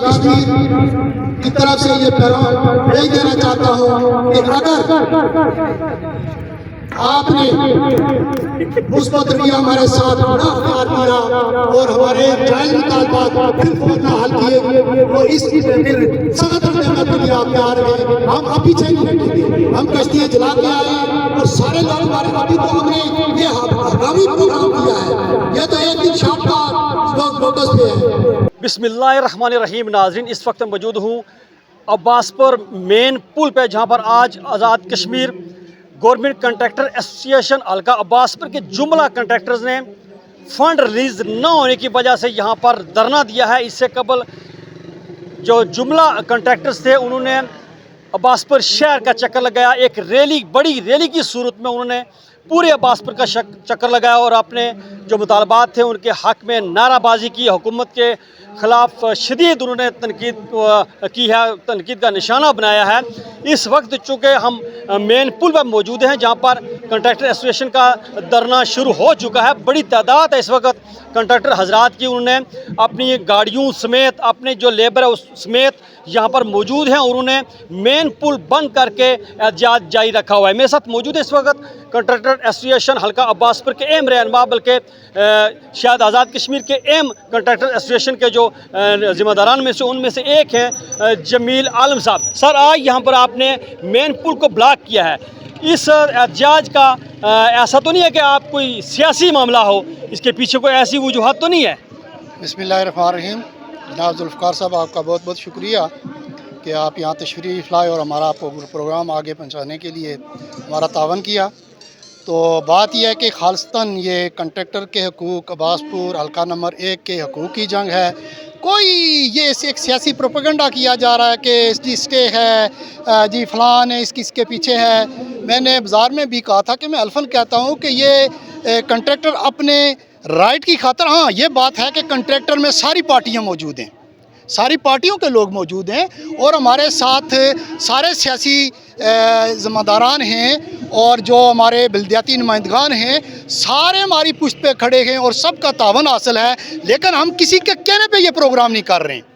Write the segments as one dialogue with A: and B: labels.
A: کشمیر کی طرف سے یہ پیغام بھیج دینا چاہتا ہوں کہ اگر آپ نے مثبت رویہ ہمارے ساتھ نہ اختیار کیا اور ہمارے جائز مطالبات پھر فوراً حل کیے اور اس کی پھر سخت اقدامات کے لیے آپ تیار ہیں، ہم اب پیچھے نہیں ہٹیں گے۔ ہم کشتیاں جلا کے آئے اور سارے لوگ ہمارے ابھی تو ہم نے یہ ہنگامی پروگرام کیا ہے، یہ تو ایک دن شام کا لوگ نوٹس پہ ہے۔
B: بسم اللہ الرحمن الرحیم۔ ناظرین، اس وقت موجود ہوں عباسپور مین پل پہ، جہاں پر آج آزاد کشمیر گورنمنٹ کنٹریکٹر ایسوسی ایشن حلقہ عباسپور کے جملہ کنٹریکٹرز نے فنڈ ریلیز نہ ہونے کی وجہ سے یہاں پر دھرنا دیا ہے۔ اس سے قبل جو جملہ کنٹریکٹرز تھے انہوں نے عباسپور شہر کا چکر لگایا، ایک ریلی، بڑی ریلی کی صورت میں انہوں نے پورے عباسپور کا چکر لگایا اور اپنے جو مطالبات تھے ان کے حق میں نعرہ بازی کی، حکومت کے خلاف شدید انہوں نے تنقید کی ہے، تنقید کا نشانہ بنایا ہے۔ اس وقت چونکہ ہم مین پل پر موجود ہیں جہاں پر کنٹریکٹر ایسوسی ایشن کا دھرنا شروع ہو چکا ہے، بڑی تعداد ہے اس وقت کنٹریکٹر حضرات کی، انہوں نے اپنی گاڑیوں سمیت، اپنے جو لیبر ہے اس سمیت یہاں پر موجود ہیں اور انہوں نے مین پل بند کر کے احتجاج جاری رکھا ہوا ہے۔ میرے ساتھ موجود ہے اس وقت کنٹریکٹر ایسوسی ایشن حلقہ عباسپور کے اہم رہنما، بلکہ شاید آزاد کشمیر کے اہم کنٹریکٹر ایسوسی ایشن کے جو ذمہ داران میں سے ان میں سے ایک ہیں جمیل عالم صاحب۔ سر، آج یہاں پر آپ نے مین پل کو بلاک کیا ہے، اس احتجاج کا ایسا تو نہیں ہے کہ آپ کوئی سیاسی معاملہ ہو، اس کے پیچھے کوئی ایسی وجوہات تو نہیں ہے؟
C: بسم اللہ الرحمن الرحیم۔ جناب ذوالفقار صاحب، آپ کا بہت بہت شکریہ کہ آپ یہاں تشریف لائے اور ہمارا پروگرام آگے پہنچانے کے لیے ہمارا تعاون کیا۔ تو بات یہ ہے کہ خالصتاً یہ کنٹریکٹر کے حقوق، عباسپور حلقہ نمبر 1 کے حقوق کی جنگ ہے۔ کوئی یہ ایک سیاسی پروپیگنڈا کیا جا رہا ہے کہ اس کی اسٹے ہے، جی فلان ہے، اس کے پیچھے ہے۔ میں نے بازار میں بھی کہا تھا کہ میں الفاً کہتا ہوں کہ یہ کنٹریکٹر اپنے رائٹ کی خاطر، ہاں یہ بات ہے کہ کنٹریکٹر میں ساری پارٹیاں موجود ہیں، ساری پارٹیوں کے لوگ موجود ہیں اور ہمارے ساتھ سارے سیاسی ذمہ داران ہیں اور جو ہمارے بلدیاتی نمائندگان ہیں، سارے ہماری پشت پہ کھڑے ہیں اور سب کا تعاون حاصل ہے، لیکن ہم کسی کے کہنے پہ یہ پروگرام نہیں کر رہے ہیں۔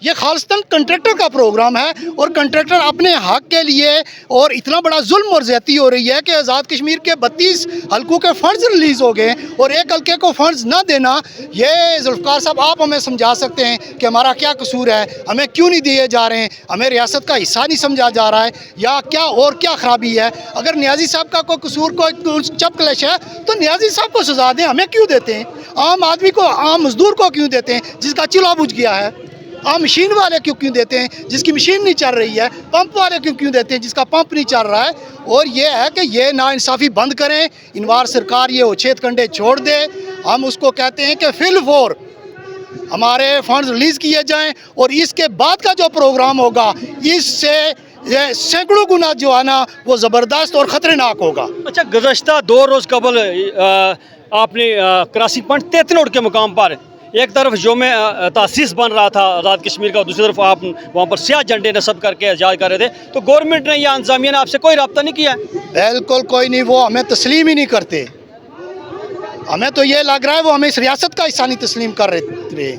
C: یہ خالصتاً کنٹریکٹر کا پروگرام ہے اور کنٹریکٹر اپنے حق کے لیے، اور اتنا بڑا ظلم اور زیادتی ہو رہی ہے کہ آزاد کشمیر کے 32 حلقوں کے فنڈز ریلیز ہو گئے اور ایک حلقے کو فنڈز نہ دینا، یہ ذوالفقار صاحب آپ ہمیں سمجھا سکتے ہیں کہ ہمارا کیا قصور ہے، ہمیں کیوں نہیں دیے جا رہے ہیں، ہمیں ریاست کا حصہ نہیں سمجھا جا رہا ہے یا کیا اور کیا خرابی ہے؟ اگر نیازی صاحب کا کوئی قصور، کوئی چپ کلش ہے تو نیازی صاحب کو سزا دیں، ہمیں کیوں دیتے ہیں؟ عام آدمی کو، عام مزدور کو کیوں دیتے ہیں جس کا چولہا بجھ گیا ہے؟ عام مشین والے کیوں دیتے ہیں جس کی مشین نہیں چل رہی ہے؟ پمپ والے کیوں دیتے ہیں جس کا پمپ نہیں چل رہا ہے؟ اور یہ ہے کہ یہ ناانصافی بند کریں، انوار سرکار یہ اچھیت کنڈے چھوڑ دے۔ ہم اس کو کہتے ہیں کہ فی الفور ہمارے فنڈز ریلیز کیے جائیں اور اس کے بعد کا جو پروگرام ہوگا اس سے سینکڑوں گنا جو ہے نا وہ زبردست اور خطرناک ہوگا۔
B: اچھا، گزشتہ 2 روز قبل آپ نے کراسنگ پوائنٹ 33 کے مقام پر ایک طرف یوم تاسیس بن رہا تھا آزاد کشمیر کا، دوسری طرف آپ وہاں پر سیاہ جھنڈے نصب کر کے احتجاج کر رہے تھے، تو گورنمنٹ نے یا انتظامیہ نے آپ سے کوئی رابطہ نہیں کیا؟
C: بالکل کوئی نہیں، وہ ہمیں تسلیم ہی نہیں کرتے۔ ہمیں تو یہ لگ رہا ہے وہ ہمیں اس ریاست کا حصہ نہیں تسلیم کر رہے۔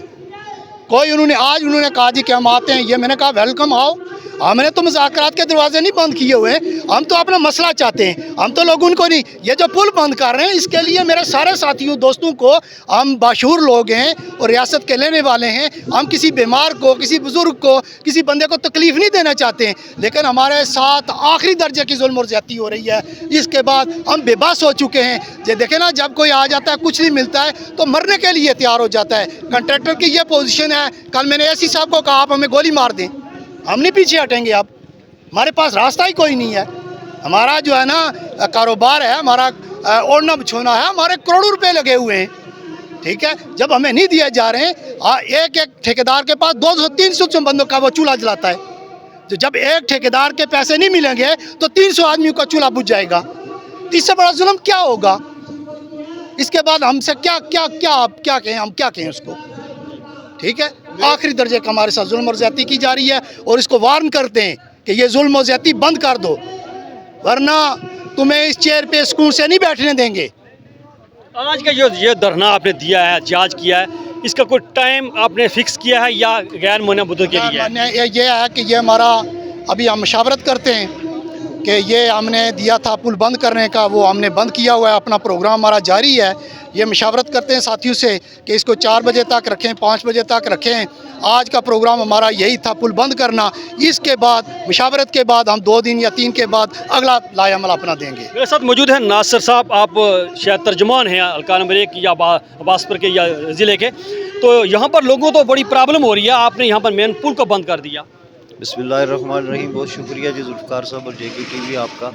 C: کوئی آج انہوں نے کہا جی کہ ہم آتے ہیں، یہ میں نے کہا ویلکم، آؤ، ہم نے تو مذاکرات کے دروازے نہیں بند کیے ہوئے، ہم تو اپنا مسئلہ چاہتے ہیں، ہم تو لوگوں کو نہیں، یہ جو پل بند کر رہے ہیں اس کے لیے میرے سارے ساتھیوں دوستوں کو، ہم باشعور لوگ ہیں اور ریاست کے لینے والے ہیں، ہم کسی بیمار کو، کسی بزرگ کو، کسی بندے کو تکلیف نہیں دینا چاہتے ہیں، لیکن ہمارے ساتھ آخری درجے کی ظلم اور زیادتی ہو رہی ہے۔ اس کے بعد ہم بے بس ہو چکے ہیں۔ یہ دیکھیں نا، جب کوئی آ جاتا ہے کچھ نہیں ملتا ہے تو مرنے کے لیے تیار ہو جاتا ہے۔ کنٹریکٹر کی یہ پوزیشن ہے۔ کل میں نے ایسی صاحب کو کہا آپ ہمیں گولی مار دیں، ہم نہیں پیچھے ہٹیں گے، اب ہمارے پاس راستہ ہی کوئی نہیں ہے۔ ہمارا جو ہے نا کاروبار ہے، ہمارا اوڑھنا بچھونا ہے، ہمارے کروڑوں روپے لگے ہوئے ہیں، ٹھیک ہے؟ جب ہمیں نہیں دیے جا رہے ہیں، ایک ٹھیکیدار کے پاس 200-300 بندوں کا وہ چولہا جلاتا ہے، جب ایک ٹھیکیدار کے پیسے نہیں ملیں گے تو 300 آدمیوں کا چولہا بجھ جائے گا، اس سے بڑا ظلم کیا ہوگا؟ اس کے بعد ہم سے کیا کہیں، ہم کیا کہیں اس کو؟ ٹھیک ہے، آخری درجے کا ہمارے ساتھ ظلم اور زیادتی کی جا رہی ہے اور اس کو وارن کرتے ہیں کہ یہ ظلم و زیادتی بند کر دو، ورنہ تمہیں اس چیئر پہ سکون سے نہیں بیٹھنے دیں گے۔
B: آج کا یہ دھرنا آپ نے دیا ہے، احتجاج کیا ہے، اس کا کوئی ٹائم آپ نے فکس کیا ہے یا غیر معنی بدل کے لیے ہے؟
C: یہ ہے کہ یہ ہمارا ابھی ہم مشاورت کرتے ہیں کہ یہ ہم نے دیا تھا پل بند کرنے کا، وہ ہم نے بند کیا ہوا ہے، اپنا پروگرام ہمارا جاری ہے. یہ مشاورت کرتے ہیں ساتھیوں سے کہ اس کو 4 بجے تک رکھیں، 5 بجے تک رکھیں. آج کا پروگرام ہمارا یہی تھا، پل بند کرنا. اس کے بعد مشاورت کے بعد ہم 2 دن یا 3 کے بعد اگلا لائے عمل اپنا دیں گے.
B: میرے ساتھ موجود ہیں ناصر صاحب، آپ شاید ترجمان ہیں حلقہ نمبر 1 یا عباسپور کے یا ضلع کے. تو یہاں پر لوگوں تو بڑی پرابلم ہو رہی ہے، آپ نے یہاں پر مین پل کو بند کر دیا.
D: بسم اللہ الرحمن الرحیم. بہت شکریہ جی ذوالفقار صاحب اور جے کے ٹی وی آپ کا.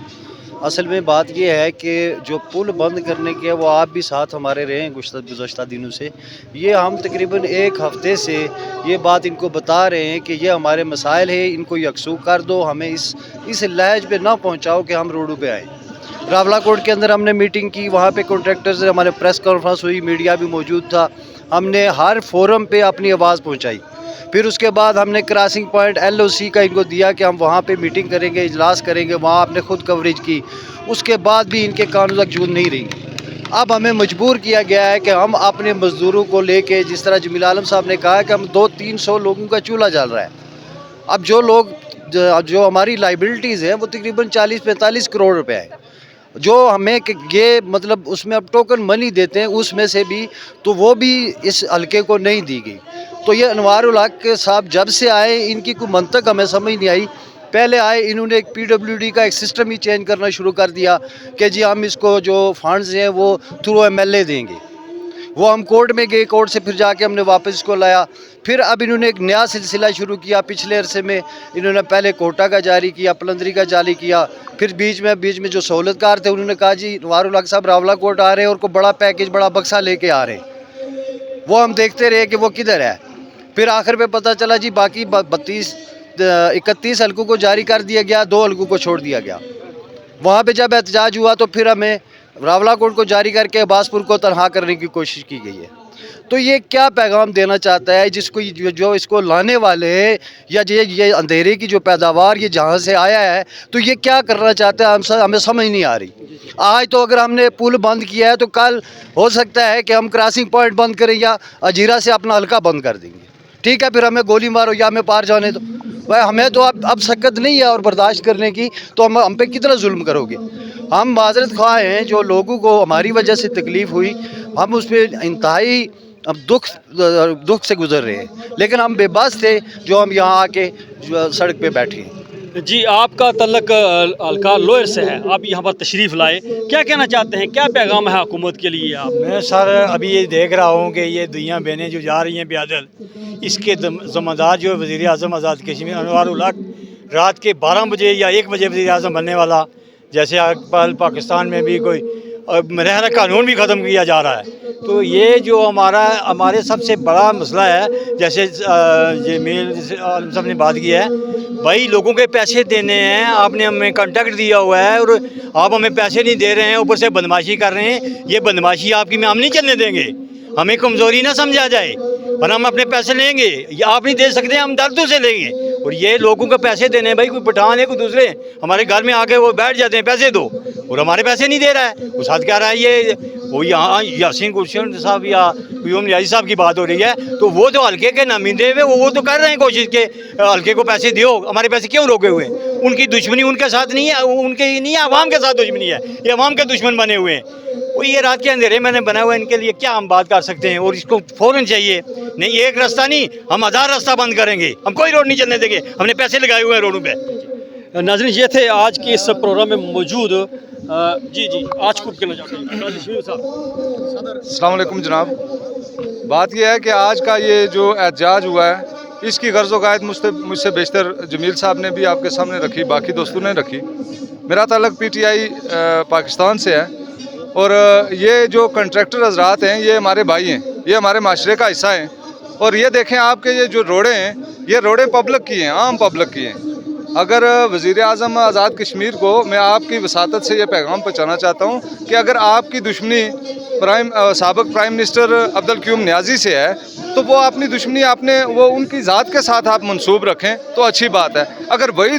D: اصل میں بات یہ ہے کہ جو پل بند کرنے کے وہ آپ بھی ساتھ ہمارے رہے ہیں گزشتہ دنوں سے. یہ ہم تقریباً 1 ہفتے سے یہ بات ان کو بتا رہے ہیں کہ یہ ہمارے مسائل ہیں، ان کو یکسو کر دو، ہمیں اس لہج پہ نہ پہنچاؤ کہ ہم روڈوں پہ آئیں. راولہ کوٹ کے اندر ہم نے میٹنگ کی، وہاں پہ کنٹریکٹر سے ہمارے پریس کانفرنس ہوئی، میڈیا بھی موجود تھا. ہم نے ہر فورم پہ اپنی آواز پہنچائی. پھر اس کے بعد ہم نے کراسنگ پوائنٹ LOC کا ان کو دیا کہ ہم وہاں پہ میٹنگ کریں گے، اجلاس کریں گے. وہاں آپ نے خود کوریج کی. اس کے بعد بھی ان کے کانوں تک جون نہیں رہی. اب ہمیں مجبور کیا گیا ہے کہ ہم اپنے مزدوروں کو لے کے، جس طرح جمیل عالم صاحب نے کہا کہ ہم 200-300 لوگوں کا چولہا جل رہا ہے. اب جو ہماری لائبلٹیز ہیں وہ تقریباً 40-45 کروڑ روپے ہیں، جو ہمیں یہ مطلب اس میں اب ٹوکن منی دیتے ہیں، اس میں سے بھی تو وہ بھی اس حلقے کو نہیں دی گئی. تو یہ انوار الحق صاحب جب سے آئے ان کی کوئی منطق ہمیں سمجھ نہیں آئی. پہلے آئے انہوں نے ایک PWD کا ایک سسٹم ہی چینج کرنا شروع کر دیا کہ جی ہم اس کو جو فنڈز ہیں وہ تھرو MLA دیں گے. وہ ہم کورٹ میں گئے، کورٹ سے پھر جا کے ہم نے واپس اس کو لایا. پھر اب انہوں نے ایک نیا سلسلہ شروع کیا. پچھلے عرصے میں انہوں نے پہلے کوٹا کا جاری کیا، پلندری کا جاری کیا. پھر بیچ میں جو سہولت کار تھے انہوں نے کہا جی انوار الحق صاحب راولہ کوٹ آ رہے ہیں اور کوئی بڑا پیکیج، بڑا بکسا لے کے آ رہے ہیں. وہ ہم دیکھتے رہے کہ وہ کدھر ہے. پھر آخر پہ پتہ چلا جی باقی 31 حلقوں کو جاری کر دیا گیا، 2 حلقوں کو چھوڑ دیا گیا. وہاں پہ جب احتجاج ہوا تو پھر ہمیں راولہ کوٹ کو جاری کر کے عباسپور کو تنہا کرنے کی کوشش کی گئی ہے. تو یہ کیا پیغام دینا چاہتا ہے جس کو جو اس کو لانے والے ہیں، یا یہ اندھیرے کی جو پیداوار یہ جہاں سے آیا ہے، تو یہ کیا کرنا چاہتا ہے ہمیں سمجھ نہیں آ رہی. آج تو اگر ہم نے پل بند کیا ہے تو کل ہو سکتا ہے کہ ہم کراسنگ پوائنٹ بند کریں یا اجیرہ سے اپنا حلقہ بند کر دیں گے. ٹھیک ہے، پھر ہمیں گولی مارو یا ہمیں پار جانے دو. بھائی ہمیں تو اب سکت نہیں ہے اور برداشت کرنے کی، تو ہم پہ کتنا ظلم کرو گے. ہم معذرت خواہ ہیں، جو لوگوں کو ہماری وجہ سے تکلیف ہوئی ہم اس پہ انتہائی اب دکھ سے گزر رہے ہیں، لیکن ہم بے بس تھے جو ہم یہاں آ کے سڑک پہ بیٹھے ہیں.
B: جی، آپ کا تعلق حلقہ لوئر سے ہے، آپ یہاں پر تشریف لائے، کیا کہنا چاہتے ہیں؟ کیا پیغام ہے حکومت کے لیے آپ؟
E: میں سر ابھی یہ دیکھ رہا ہوں کہ یہ دنیا بہنیں جو جا رہی ہیں بیادل، اس کے ذمہ دار جو وزیر اعظم آزاد کشمیر انوار الحق رات کے 12 بجے یا 1 بجے وزیر اعظم بننے والا، جیسے پاکستان میں بھی کوئی رہنا قانون بھی ختم کیا جا رہا ہے. تو یہ جو ہمارے سب سے بڑا مسئلہ ہے، جیسے جمیل عالم صاحب نے بات کی ہے، بھائی لوگوں کے پیسے دینے ہیں، آپ نے ہمیں کانٹیکٹ دیا ہوا ہے اور آپ ہمیں پیسے نہیں دے رہے ہیں، اوپر سے بدماشی کر رہے ہیں. یہ بدماشی آپ کی میں ہم نہیں چلنے دیں گے. ہمیں کمزوری نہ سمجھا جائے، اور ہم اپنے پیسے لیں گے. یہ آپ نہیں دے سکتے، ہم دردوں سے لیں گے. اور یہ لوگوں کو پیسے دینے ہیں، بھائی کوئی پٹھان ہے، کوئی دوسرے ہمارے گھر میں آ کے وہ بیٹھ جاتے ہیں پیسے دو، اور ہمارے پیسے نہیں دے رہا ہے. وہ ساتھ کہہ رہا ہے یہ وہ یہاں یاسین قرشن صاحب یا قیوم نیازی صاحب کی بات ہو رہی ہے، تو وہ جو حلقے کے نمائندے ہوئے وہ تو کر رہے ہیں کوشش کہ حلقے کو پیسے دیو. ہمارے پیسے کیوں روکے ہوئے ہیں؟ ان کی دشمنی ان کے ساتھ نہیں ہے، ان کے نہیں ہے، عوام کے ساتھ دشمنی ہے. یہ عوام کے دشمن بنے ہوئے ہیں. وہ یہ رات کے اندھیرے میں نے بنا ہوا ہے، ان کے لیے کیا ہم بات کر سکتے ہیں؟ اور اس کو فوراً چاہیے. نہیں، ایک راستہ نہیں، ہم 1000 راستہ بند کریں گے. ہم کوئی روڈ نہیں چلنے دیں گے. ہم نے پیسے لگائے ہوئے ہیں روڈوں پہ.
B: ناظرین، یہ تھے آج کے اس پروگرام میں موجود جی آج کو کہنا چاہتے ہیں
F: السلام علیکم جناب. بات یہ ہے کہ آج کا یہ جو احتجاج ہوا ہے، اس کی غرض و قائد مجھ سے بیشتر جمیل صاحب نے بھی آپ کے سامنے رکھی، باقی دوستوں نے رکھی. میرا تعلق PTI پاکستان سے ہے، اور یہ جو کنٹریکٹر حضرات ہیں یہ ہمارے بھائی ہیں، یہ ہمارے معاشرے کا حصہ ہیں. اور یہ دیکھیں آپ کے یہ جو روڈیں ہیں، یہ روڈیں پبلک کی ہیں، عام پبلک کی ہیں. اگر وزیر اعظم آزاد کشمیر کو میں آپ کی وساطت سے یہ پیغام پہنچانا چاہتا ہوں کہ اگر آپ کی دشمنی سابق پرائم منسٹر عبدالقیوم نیازی سے ہے تو وہ اپنی دشمنی وہ ان کی ذات کے ساتھ آپ منسوب رکھیں تو اچھی بات ہے. اگر وہی